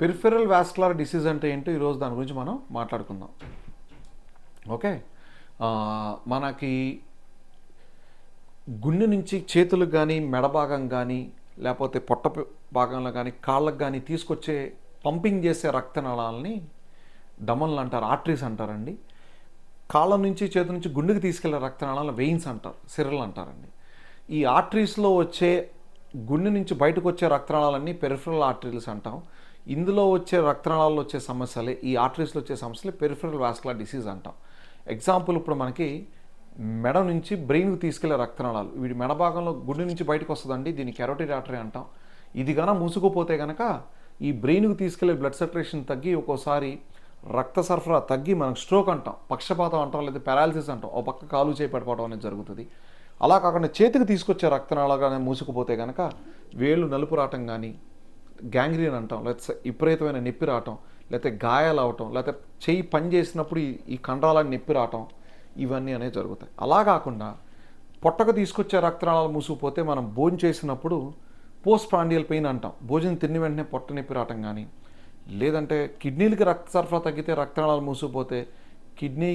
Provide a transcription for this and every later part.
Peripheral vascular disease అంటే ఏంటో ఈరోజు దాని గురించి మనం మాట్లాడుకుందాం. ఓకే, మనకి గుండె నుంచి చేతులకు కానీ మెడ భాగం కానీ లేకపోతే పొట్ట భాగంలో కానీ కాళ్ళకు కానీ తీసుకొచ్చే పంపింగ్ చేసే రక్తనాళాలని దమన్లు అంటారు, ఆర్టరీస్ అంటారండి. కాళ్ళ నుంచి చేతుల నుంచి గుండెకి తీసుకెళ్లే రక్తనాళాలను వెయిన్స్ అంటారు, సిరలు అంటారండి. ఈ ఆర్టరీస్లో వచ్చే గుండె నుంచి బయటకు వచ్చే రక్తనాళాలన్నీ పెరిఫెరల్ ఆర్టరీస్ అంటాం. ఇందులో వచ్చే రక్తనాళాల్లో వచ్చే సమస్యలే, ఈ ఆర్టరీస్లో వచ్చే సమస్యలే పెరిఫెరల్ వాస్కులర్ డిసీజ్ అంటాం. ఎగ్జాంపుల్, ఇప్పుడు మనకి మెడ నుంచి బ్రెయిన్కి తీసుకెళ్లే రక్తనాళాలు, వీడి మెడ భాగంలో గుండె నుంచి బయటకు వస్తుందండి, దీన్ని కెరోటిడ్ ఆర్టరీ అంటాం. ఇది కనుక మూసుకుపోతే కనుక ఈ బ్రెయిన్కి తీసుకెళ్లే బ్లడ్ సర్క్యులేషన్ తగ్గి ఒక్కోసారి రక్త సరఫరా తగ్గి మనకు స్ట్రోక్ అంటాం, పక్షపాతం అంటాం, లేదా పారాలిసిస్ అంటాం, ఒక పక్క కాలు చేయి పడిపోవడం అనేది జరుగుతుంది. అలా కాకుండా చేతికి తీసుకొచ్చే రక్తనాళాలు మూసుకుపోతే కనుక వేళ్ళు నలుపు రావటం కానీ, గ్యాంగ్రీన్ అంటాం, లేకపోతే విపరీతమైన నొప్పి రావటం, లేకపోతే గాయాలు అవటం, లేకపోతే చెయ్యి పని చేసినప్పుడు ఈ కండరాలకు నొప్పి రావటం, ఇవన్నీ అనేవి జరుగుతాయి. అలా కాకుండా పొట్టకు తీసుకొచ్చే రక్తనాళాలు మూసుకుపోతే మనం భోజనం చేసినప్పుడు పోస్ట్ ప్రాండియల్ పెయిన్ అంటాం, భోజనం తిన్న వెంటనే పొట్ట నొప్పి రావటం కానీ, లేదంటే కిడ్నీలకి రక్త సరఫరా తగ్గితే రక్తనాళాలు మూసుకుపోతే కిడ్నీ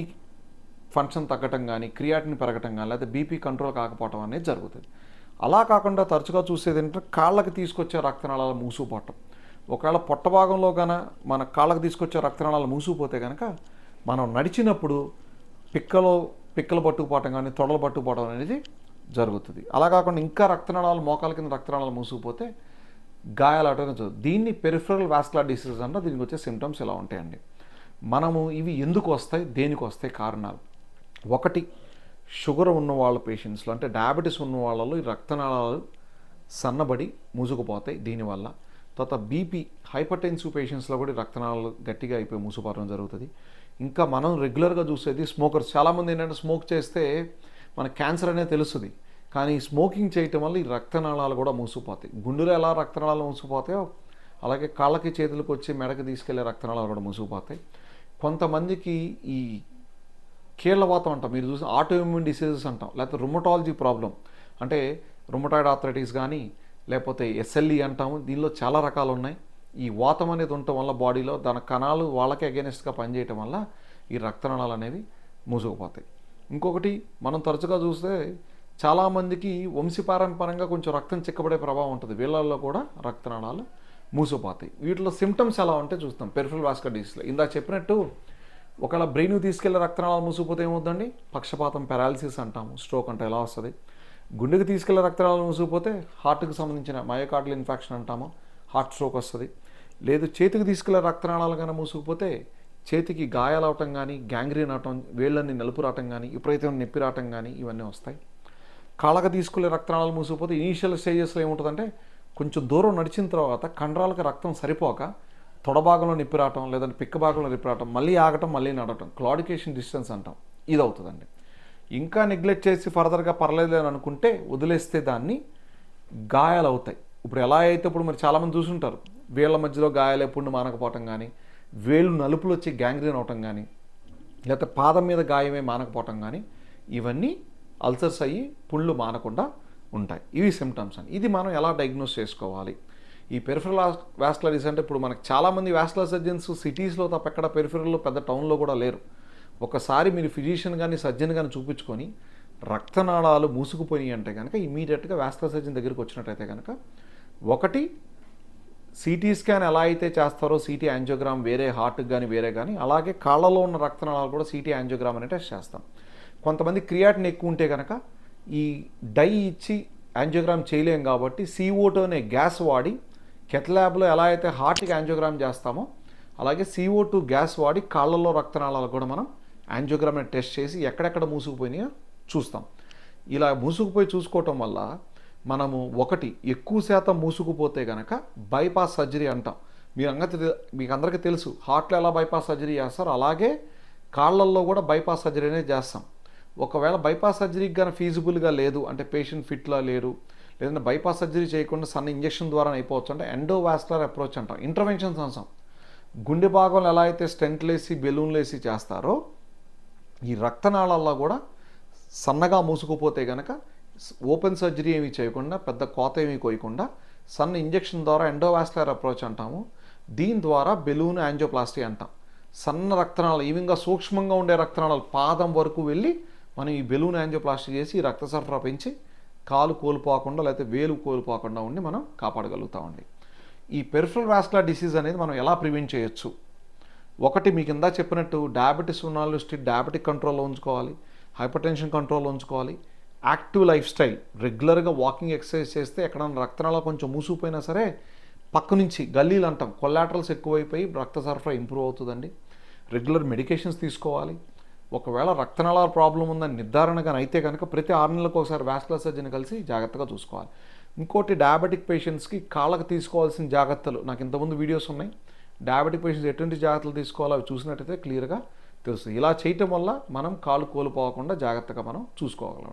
ఫంక్షన్ తగ్గటం కానీ, క్రియాటిన్ పెరగటం కానీ, లేకపోతే బీపీ కంట్రోల్ కాకపోవటం అనేది జరుగుతుంది. అలా కాకుండా తరచుగా చూసేది ఏంటంటే కాళ్ళకి తీసుకొచ్చే రక్తనాళాలు మూసుకుపోవటం. ఒకవేళ పొట్ట భాగంలో కనుక మన కాళ్ళకి తీసుకొచ్చే రక్తనాళాలు మూసుకుపోతే కనుక మనం నడిచినప్పుడు పిక్కలు పట్టుకుపోవటం కానీ, తొడలు పట్టుకుపోవడం అనేది జరుగుతుంది. అలా కాకుండా ఇంకా రక్తనాళాలు మోకాల కింద రక్తనాళాలు మూసుకుపోతే గాయాలు అవటం జరుగుతుంది. దీన్ని పెరిఫెరల్ వాస్కులర్ డిసీజ్ అంటే దీనికి వచ్చే సిమ్టమ్స్ ఇలా ఉంటాయండి. మనము ఇవి ఎందుకు వస్తాయి, దేనికి వస్తాయి కారణాలు? ఒకటి, షుగర్ ఉన్న వాళ్ళ పేషెంట్స్లో, అంటే డయాబెటీస్ ఉన్న వాళ్ళలో ఈ రక్తనాళాలు సన్నబడి మూసుకుపోతాయి దీనివల్ల. తర్వాత బీపీ, హైపర్టెన్సివ్ పేషెంట్స్లో కూడా రక్తనాళాలు గట్టిగా అయిపోయి మూసుకుపోవడం జరుగుతుంది. ఇంకా మనం రెగ్యులర్గా చూసేది స్మోకర్స్. చాలామంది ఏంటంటే స్మోక్ చేస్తే మనకు క్యాన్సర్ అనేది తెలుస్తుంది, కానీ స్మోకింగ్ చేయటం వల్ల ఈ రక్తనాళాలు కూడా మూసుకుపోతాయి. గుండెలో ఎలా రక్తనాళాలు మూసుకుపోతాయో అలాగే కాళ్ళకి చేతులకు వచ్చి మెడకి తీసుకెళ్లే రక్తనాళాలు కూడా మూసుకుపోతాయి. కొంతమందికి ఈ కీళ్ళవాతం అంటాం, మీరు చూసి ఆటోఇమ్యూన్ డిసీజెస్ అంటాం, లేకపోతే రుమటాలజీ ప్రాబ్లం, అంటే రుమటాయిడ్ ఆర్థరైటిస్ కానీ, లేకపోతే ఎస్ఎల్ఈ అంటాము. దీనిలో చాలా రకాలు ఉన్నాయి. ఈ వాతం అనేది ఉండటం వల్ల బాడీలో దాని కణాలు వాళ్ళకే అగేనెస్ట్గా పనిచేయటం వల్ల ఈ రక్తనాళాలు అనేవి మూసుకుపోతాయి. ఇంకొకటి, మనం తరచుగా చూస్తే చాలామందికి వంశపారంపరంగా కొంచెం రక్తం చిక్కబడే ప్రభావం ఉంటుంది, వీళ్ళల్లో కూడా రక్తనాళాలు మూసుకుపోతాయి. వీటిలో సిమ్టమ్స్ ఎలా ఉంటే చూస్తాం పెరిఫెరల్ వాస్కులర్ డిసీజ్లో. ఇందా చెప్పినట్టు ఒకవేళ బ్రెయిన్కి తీసుకెళ్లే రక్తనాళాలు మూసుకుపోతే ఏమవుతుందండి, పక్షపాతం, పారాలిసిస్ అంటాము, స్ట్రోక్ అంటే ఎలా వస్తుంది. గుండెకి తీసుకెళ్లే రక్తనాళాలు మూసుకుపోతే హార్ట్కి సంబంధించిన మయోకార్డియల్ ఇన్ఫెక్షన్ అంటాము, హార్ట్ స్ట్రోక్ వస్తుంది. లేదు చేతికి తీసుకెళ్లే రక్తనాళాలు కానీ మూసుకుపోతే చేతికి గాయాలు అవటం కానీ, గ్యాంగ్రీన్ అవటం, వేళ్ళని నలుపు రావటం కానీ, విపరీతమైన నొప్పి రావటం కానీ ఇవన్నీ వస్తాయి. కాళ్ళకి తీసుకెళ్లే రక్తనాళాలు మూసుకుపోతే ఇనీషియల్ స్టేజెస్లో ఏముంటుందంటే కొంచెం దూరం నడిచిన తర్వాత కండరాలకు రక్తం సరిపోక తొడ భాగంలో నొప్పి రావటం, లేదంటే పిక్క భాగంలో నొప్పి రావటం, మళ్ళీ ఆగటం, మళ్ళీ నడవటం, క్లాడికేషన్ డిస్టెన్స్ అంటాం, ఇది అవుతుందండి. ఇంకా నెగ్లెక్ట్ చేసి ఫర్దర్గా పర్లేదు అని అనుకుంటే వదిలేస్తే దాన్ని గాయాలు అవుతాయి. ఇప్పుడు ఎలా అయితే ఇప్పుడు మరి చాలామంది చూసుంటారు, వేళ్ళ మధ్యలో గాయాలు ఎప్పుడు మానకపోవటం కానీ, వేళ్ళు నలుపులు వచ్చి గ్యాంగ్రీన్ అవటం కానీ, లేకపోతే పాదం మీద గాయమే మానకపోవటం కానీ, ఇవన్నీ అల్సర్స్ అయ్యి పుళ్ళు మానకుండా ఉంటాయి. ఇవి సిమ్టమ్స్ అని. ఇది మనం ఎలా డయాగ్నోస్ చేసుకోవాలి? ఈ పెరిఫెరల్ వాస్కులర్ డిసీజ్ అంటే ఇప్పుడు మనకు చాలామంది వాస్కులర్ సర్జన్స్ సిటీస్లో తప్ప ఎక్కడ పెరిఫెరల్లో పెద్ద టౌన్లో కూడా లేరు. ఒకసారి మీరు ఫిజిషియన్ కానీ సర్జన్ కానీ చూపించుకొని రక్తనాళాలు మూసుకుపోయి అంటే కనుక ఇమీడియట్గా వాస్కులర్ సర్జన్ దగ్గరికి వచ్చినట్టయితే కనుక, ఒకటి సిటీ స్కాన్ ఎలా అయితే చేస్తారో సిటీ యాంజియోగ్రామ్ వేరే, హార్ట్కి కానీ వేరే కానీ, అలాగే కాళ్ళలో ఉన్న రక్తనాళాలు కూడా సిటీ యాంజియోగ్రామ్ అనే టెస్ట్ చేస్తాం. కొంతమంది క్రియాటిన్ ఎక్కువ ఉంటే కనుక ఈ డై ఇచ్చి యాంజియోగ్రామ్ చేయలేం కాబట్టి CO2 అనే గ్యాస్ వాడి కెట్ ల్యాబ్లో ఎలా అయితే హార్ట్కి యాంజియోగ్రామ్ చేస్తామో అలాగే CO2 గ్యాస్ వాడి కాళ్ళల్లో రక్తనాళాలు కూడా మనం యాంజియోగ్రామ్ అనే టెస్ట్ చేసి ఎక్కడెక్కడ మూసుకుపోయినాయో చూస్తాం. ఇలా మూసుకుపోయి చూసుకోవటం వల్ల మనము ఒకటి, ఎక్కువ శాతం మూసుకుపోతే కనుక బైపాస్ సర్జరీ అంటాం. మీకు అందరికీ తెలుసు హార్ట్లో ఎలా బైపాస్ సర్జరీ చేస్తారో అలాగే కాళ్ళల్లో కూడా బైపాస్ సర్జరీ అనేది చేస్తాం. ఒకవేళ బైపాస్ సర్జరీకి కానీ ఫీజిబుల్గా లేదు అంటే పేషెంట్ ఫిట్లా లేరు, లేదంటే బైపాస్ సర్జరీ చేయకుండా సన్న ఇంజెక్షన్ ద్వారా అయిపోవచ్చు అంటే ఎండోవాస్కులర్ అప్రోచ్ అంటాం, ఇంటర్వెన్షన్స్ అంటాం. గుండె భాగంలో ఎలా అయితే స్టెంట్లు వేసి బెలూన్లు వేసి చేస్తారో ఈ రక్తనాళాల్లో కూడా సన్నగా మూసుకుపోతే కనుక ఓపెన్ సర్జరీ ఏమీ చేయకుండా, పెద్ద కోత ఏమీ కోయకుండా సన్న ఇంజెక్షన్ ద్వారా ఎండోవాస్కులర్ అప్రోచ్ అంటాము, దీని ద్వారా బెలూన్ యాంజియోప్లాస్టీ అంటాం. సన్న రక్తనాళాలు ఈవెన్గా సూక్ష్మంగా ఉండే రక్తనాళాలు పాదం వరకు వెళ్ళి మనం ఈ బెలూన్ యాంజియోప్లాస్టీ చేసి ఈ రక్త సరఫరా పెంచి కాలు కోల్పోకుండా లేకపోతే వేలు కోల్పోకుండా ఉండి మనం కాపాడగలుగుతామండి. ఈ పెరిఫరల్ వాస్కులర్ డిసీజ్ అనేది మనం ఎలా ప్రివెంట్ చేయొచ్చు? ఒకటి మీకు ఇందా చెప్పినట్టు డయాబెటీస్ ఉన్న వాళ్ళు డయాబెటిక్ కంట్రోల్లో ఉంచుకోవాలి, హైపర్ టెన్షన్ కంట్రోల్లో ఉంచుకోవాలి. యాక్టివ్ లైఫ్ స్టైల్, రెగ్యులర్గా వాకింగ్ ఎక్సర్సైజ్ చేస్తే ఎక్కడైనా రక్తనాళాలు కొంచెం మూసిపోయినా సరే పక్క నుంచి గల్లీలు అంటాం కొలాటరల్స్ ఎక్కువైపోయి రక్త సరఫరా ఇంప్రూవ్ అవుతుందండి. రెగ్యులర్ మెడికేషన్స్ తీసుకోవాలి. ఒకవేళ రక్తనాళాల ప్రాబ్లం ఉందని నిర్ధారణగా అయితే కనుక ప్రతి 6 నెలలకు ఒకసారి వాస్కులర్ సర్జన్ కలిసి జాగ్రత్తగా చూసుకోవాలి. ఇంకోటి డయాబెటిక్ పేషెంట్స్కి కాళ్ళకు తీసుకోవాల్సిన జాగ్రత్తలు నాకు ఇంతకుముందు వీడియోస్ ఉన్నాయి. డయాబెటిక్ పేషెంట్స్ ఎటువంటి జాగ్రత్తలు తీసుకోవాలో అవి చూసినట్టయితే క్లియర్గా తెలుస్తుంది. ఇలా చేయటం వల్ల మనం కాలు కోల్పోకుండా జాగ్రత్తగా మనం చూసుకోగలం.